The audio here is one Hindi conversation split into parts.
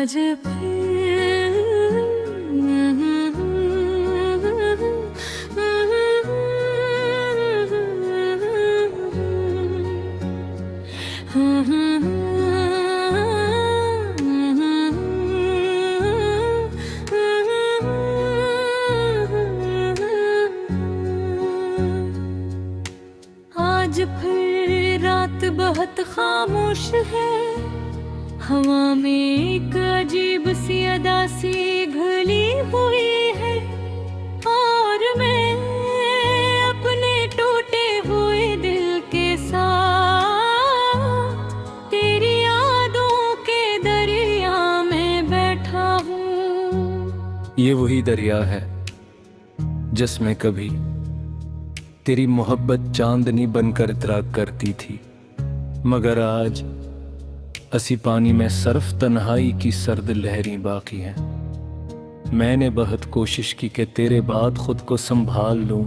आज फिर आज फिर रात बहुत खामोश है, हवा में एक अजीब सी अदा सी घुली हुई है, और मैं अपने टूटे हुए दिल के साथ तेरी यादों के दरिया में बैठा हूँ। ये वही दरिया है जिसमें कभी तेरी मोहब्बत चांदनी बनकर इतरा करती थी, मगर आज असी पानी में सिर्फ तन्हाई की सर्द लहरें बाकी हैं। मैंने बहुत कोशिश की कि तेरे बाद खुद को संभाल लूं,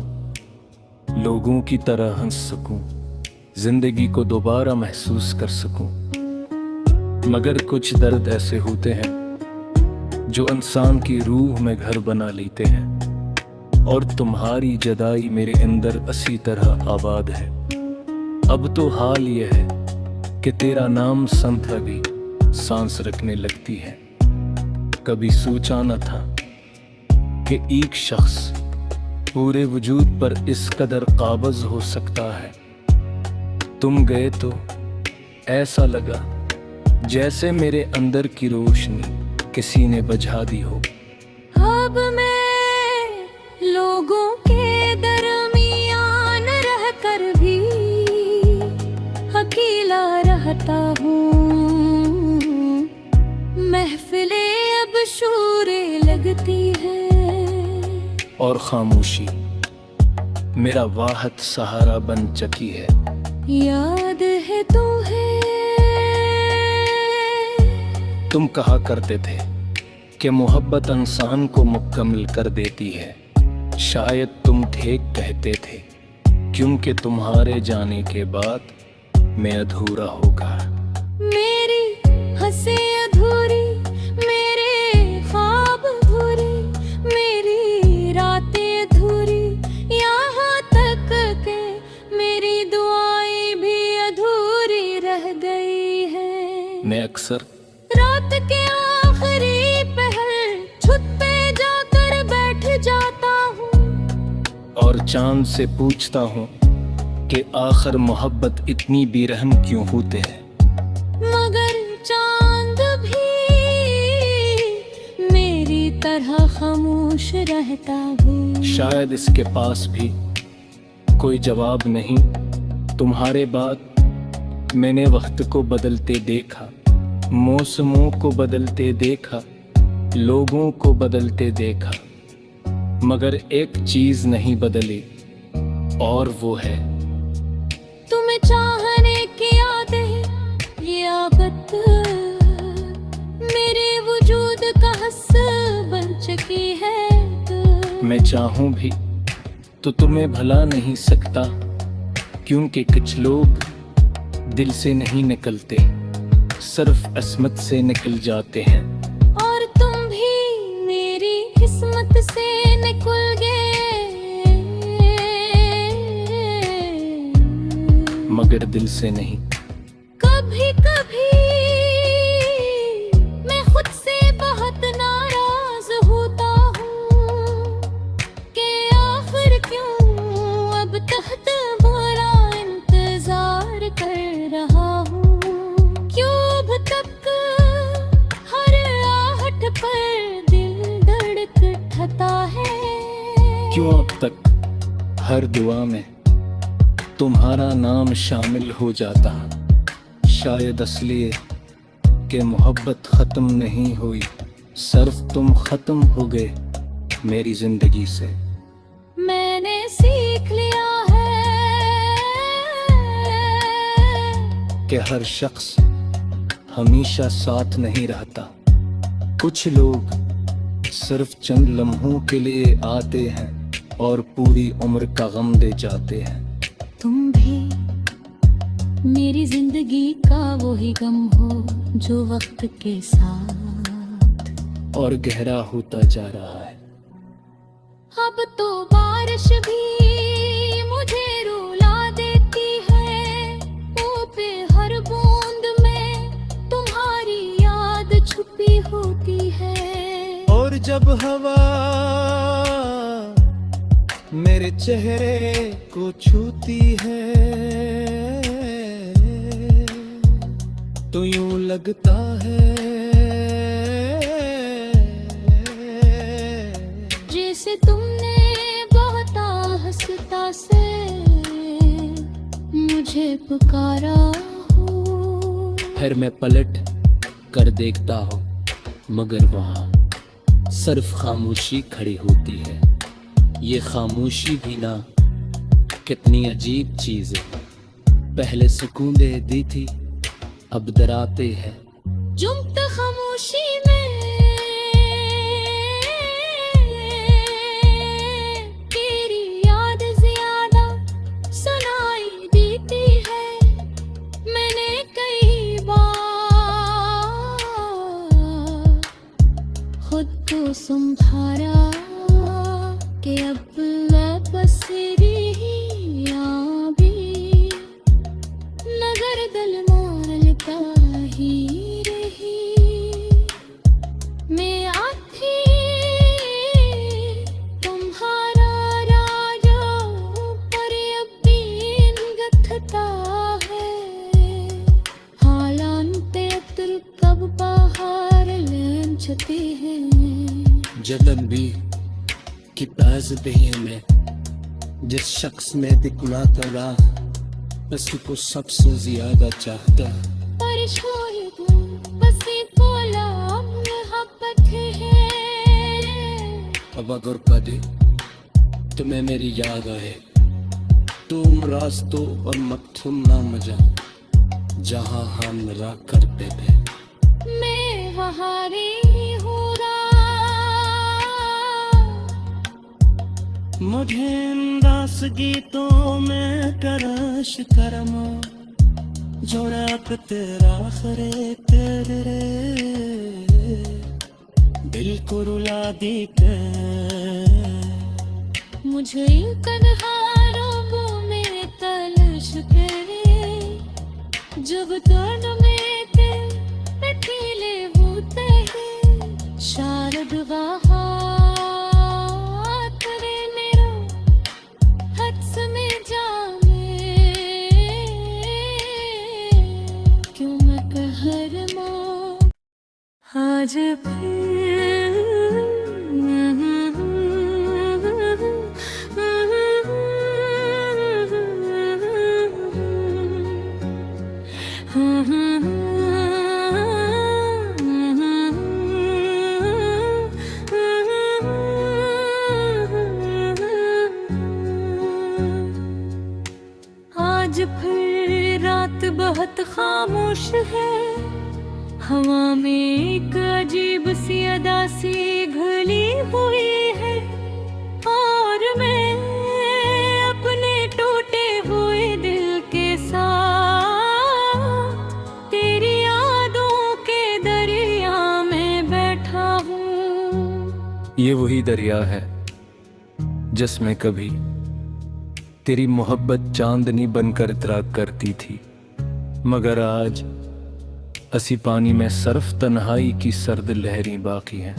लोगों की तरह हंस सकूं, जिंदगी को दोबारा महसूस कर सकूं, मगर कुछ दर्द ऐसे होते हैं जो इंसान की रूह में घर बना लेते हैं, और तुम्हारी जुदाई मेरे अंदर असी तरह आबाद है। अब तो हाल ये है कि तेरा नाम संता भी सांस रखने लगती है। कभी सोचा न था कि एक शख्स पूरे वजूद पर इस कदर काबिज हो सकता है। तुम गए तो ऐसा लगा जैसे मेरे अंदर की रोशनी किसी ने बुझा दी हो। अब मैं लोगों के दरमियान रहकर भी अकेला रहता हूँ। महफिलें अब शोरे लगती है, और खामोशी मेरा वाहद सहारा बन चुकी है। याद है तुम्हें, तुम कहा करते थे कि मोहब्बत इंसान को मुकम्मल कर देती है। शायद तुम ठीक कहते थे, क्योंकि तुम्हारे जाने के बाद मैं अधूरा होगा। मेरी हंसी अधूरी, मेरे ख्वाब अधूरे, मेरी रातें अधूरी, यहाँ तक के मेरी दुआएं भी अधूरी रह गई है। मैं अक्सर रात के आखिरी पहर छत पे जाकर बैठ जाता हूँ, और चांद से पूछता हूँ कि आखिर मोहब्बत इतनी बेरहम क्यों होते हैं। मगर चांद भी मेरी तरह खामोश रहता है। शायद इसके पास भी कोई जवाब नहीं। तुम्हारे बाद मैंने वक्त को बदलते देखा, मौसमों को बदलते देखा, लोगों को बदलते देखा, मगर एक चीज नहीं बदली, और वो है तुम्हें चाहने की आदत, ये आदत मेरे वजूद का हिस्सा बन चुकी है। मैं चाहूं भी तो तुम्हें भला नहीं सकता, क्योंकि कुछ लोग दिल से नहीं निकलते, सिर्फ अस्मत से निकल जाते हैं। और तुम भी मेरी किस्मत से निकल गए, मगर दिल से नहीं। कभी कभी मैं खुद से बहुत नाराज होता हूँ कि आखिर क्यों अब तक तुम्हारा इंतजार कर रहा हूँ, क्यों अब तक हर आहट पर दिल धड़कता है, क्यों अब तक हर दुआ में तुम्हारा नाम शामिल हो जाता। शायद इसलिए कि मोहब्बत ख़त्म नहीं हुई, सिर्फ तुम ख़त्म हो गए मेरी ज़िंदगी से। मैंने सीख लिया है कि हर शख्स हमेशा साथ नहीं रहता। कुछ लोग सिर्फ चंद लम्हों के लिए आते हैं और पूरी उम्र का गम दे जाते हैं। तुम भी मेरी जिंदगी का वही गम हो जो वक्त के साथ और गहरा होता जा रहा है। अब तो बारिश भी मुझे रुला देती है, मुंह पे हर बूंद में तुम्हारी याद छुपी होती है। और जब हवा मेरे चेहरे को छूती है तो यूं लगता है जैसे तुमने बहुत आहिस्ता से मुझे पुकारा हो। फिर मैं पलट कर देखता हूँ मगर वहाँ सिर्फ खामोशी खड़ी होती है। ये खामोशी भी ना कितनी अजीब चीज है, पहले सुकून दे दी थी अब डराते हैं। जुम्त खामोशी में तेरी याद ज्यादा सुनाई देती है। मैंने कई बार खुद को संभाला कि अब वापस रहिया भी नगर दिल मारता ही रही। मैं आथी तुम्हारा राजा पर यकीन गथता है। हालांते अतर कब बाहर लैन छती है। जलन भी कि बाज बही में जिस शख्स में दिखना था उसी को सबसे ज्यादा चाहता। अब अगर कभी तुम्हें मेरी याद आए तुम रास्तों और मकतूम ना मजा जहाँ हम रहा करते थे। मैं वहाँ मुझे इंदास गीतों में करश करम जो रात तेरा खरे तेरे दिल को रुला दी के। मुझे कन्हारों में तलश करे जब दर्द में थे पठीले होते हैं। शारद वहाँ आज फिर आज फिर रात बहुत खामोश है। हवा में एक अजीब सी अदा सी घुली हुई है और मैं अपने टूटे हुए दिल के साथ तेरी यादों के दरिया में बैठा हूँ। ये वही दरिया है जिसमें कभी तेरी मोहब्बत चांदनी बनकर तराक करती थी, मगर आज असी पानी में सिर्फ तन्हाई की सर्द लहरें बाकी हैं।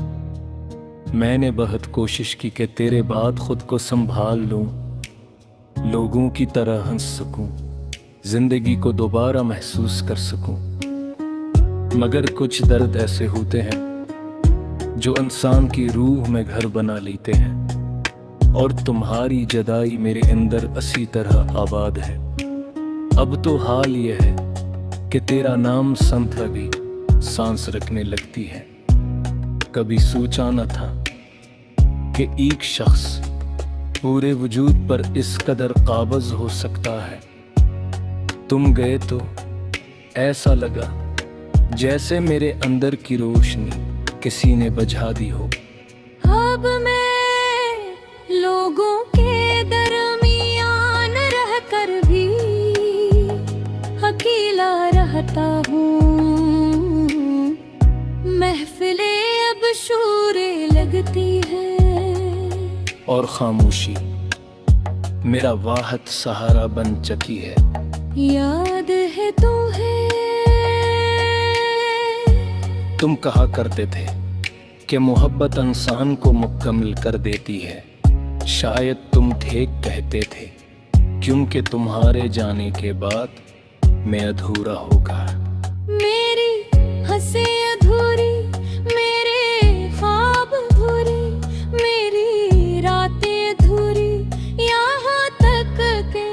मैंने बहुत कोशिश की कि तेरे बाद खुद को संभाल लूं, लोगों की तरह हंस सकूं, जिंदगी को दोबारा महसूस कर सकूं, मगर कुछ दर्द ऐसे होते हैं जो इंसान की रूह में घर बना लेते हैं और तुम्हारी जदाई मेरे अंदर असी तरह आबाद है। अब तो हाल यह है कि तेरा नाम संत भी सांस रखने लगती है। कभी सोचा न था कि एक शख्स पूरे वजूद पर इस कदर काबज हो सकता है। तुम गए तो ऐसा लगा जैसे मेरे अंदर की रोशनी किसी ने बुझा दी हो। अब मैं लोगों के दरमियान रहकर भी अकेला रहता हूँ। महफिलें अब और खामोशी मेरा वाहद सहारा बन चुकी है। याद है तुम्हें, तुम कहा करते थे कि मोहब्बत इंसान को मुकम्मल कर देती है। शायद तुम ठीक कहते थे, क्योंकि तुम्हारे जाने के बाद मैं अधूरा होगा। मेरी हंसी अधूरी, मेरे ख्वाब अधूरे, मेरी रातें अधूरी, यहाँ तक के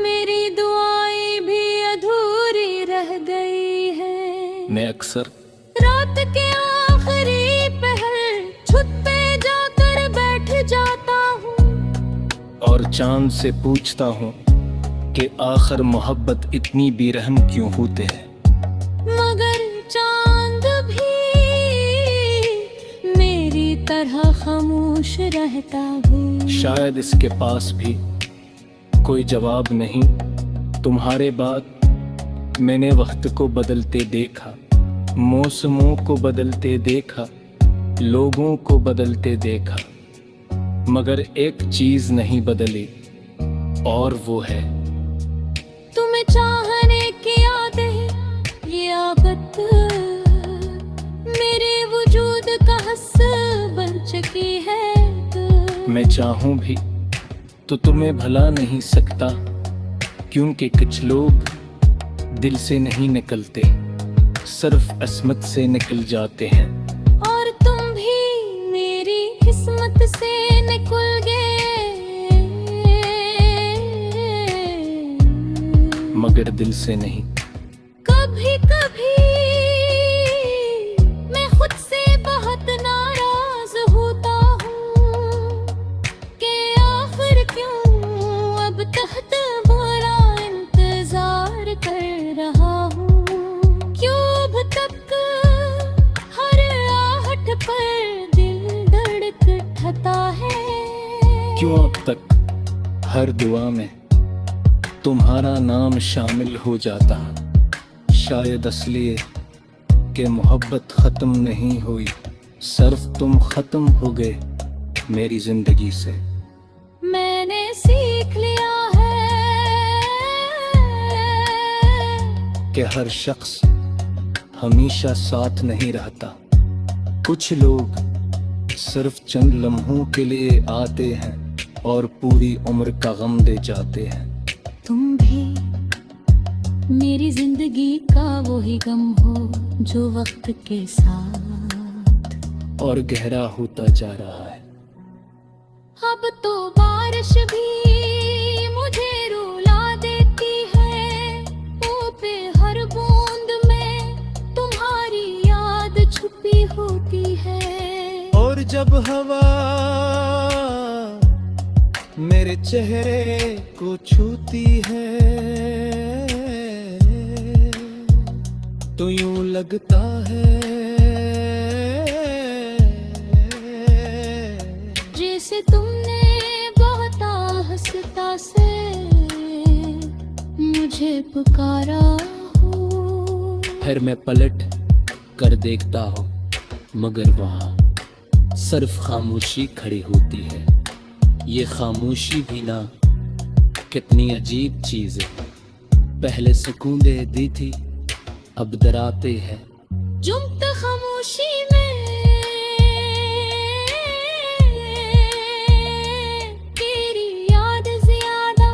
मेरी दुआएं भी अधूरी रह गई है। मैं अक्सर रात के आखिरी पहर छत पे जाकर बैठ जाता हूँ और चांद से पूछता हूँ कि आखिर मोहब्बत इतनी बेरहम क्यों होते हैं। मगर चांद भी मेरी तरह खामोश रहता है। शायद इसके पास भी कोई जवाब नहीं। तुम्हारे बाद मैंने वक्त को बदलते देखा, मौसमों को बदलते देखा, लोगों को बदलते देखा, मगर एक चीज नहीं बदली, और वो है तुम्हें चाहने की आदत, ये आदत मेरे वजूद का हिस्सा बन चुकी है। मैं चाहूं भी तो तुम्हें भला नहीं सकता, क्योंकि कुछ लोग दिल से नहीं निकलते, सिर्फ अस्मत से निकल जाते हैं। और तुम भी मेरी किस्मत से निकल गए, मगर दिल से नहीं। कभी कभी मैं खुद से बहुत नाराज होता हूँ कि आखिर क्यों अब तक बुरा इंतजार कर रहा हूँ, क्यों अब तक हर आहट पर दिल धड़कता है, क्यों अब तक हर दुआ में तुम्हारा नाम शामिल हो जाता। शायद इसलिए कि मोहब्बत खत्म नहीं हुई, सिर्फ तुम खत्म हो गए मेरी जिंदगी से। मैंने सीख लिया है कि हर शख्स हमेशा साथ नहीं रहता। कुछ लोग सिर्फ चंद लम्हों के लिए आते हैं और पूरी उम्र का गम दे जाते हैं। तुम भी मेरी जिंदगी का वही गम हो जो वक्त के साथ और गहरा होता जा रहा है। अब तो बारिश भी मुझे रुला देती है, मुँह पे हर बूंद में तुम्हारी याद छुपी होती है। और जब हवा मेरे चेहरे को छूती है तो यूं लगता है जैसे तुमने बहुत आहिस्ता से मुझे पुकारा हो। फिर मैं पलट कर देखता हूँ, मगर वहाँ सिर्फ खामोशी खड़ी होती है। ये खामोशी भी ना कितनी अजीब चीज है। पहले सुकून दे दी थी, अब डराते हैं। जुम्त खामोशी में तेरी याद ज्यादा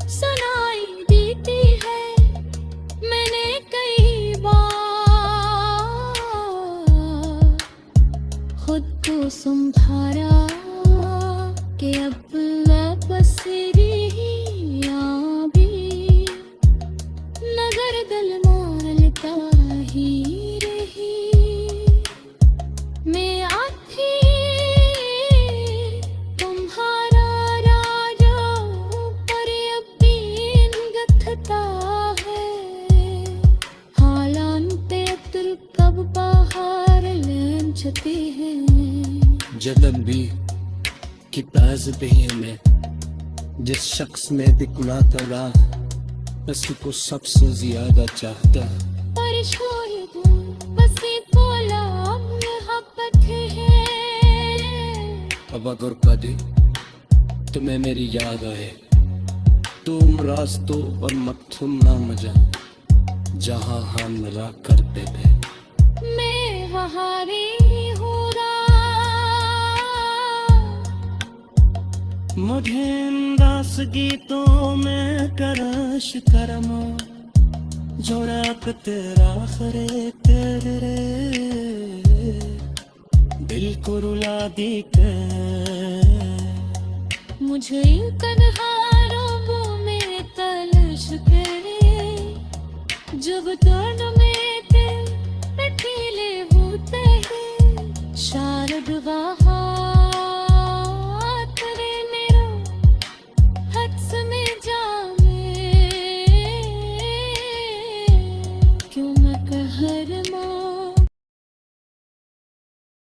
सुनाई देती है। मैंने कई बार खुद को संभाला कि अब वापस रहिया भी नगर दिल मारता ही रही। मैं आती तुम्हारा राजा पर यकीन गथता है। हालांते अब्दुल कब बाहर लेन छती है। जलन भी कि ताज़ में जिस शख्स में दिखना था उसको सबसे ज्यादा चाहता। बस मोहब्बत है। अब अगर कदे रात में मेरी याद आए तुम रास्तों पर मकथुम ना मजा जहां हम मिला करते थे। मैं वहारी हूँ मुझे इन दास गीतों में करश करम जो रात तेरा खरे तेरे दिल को रुला दी के मुझे इन कन्हारों में तलश करे जब तन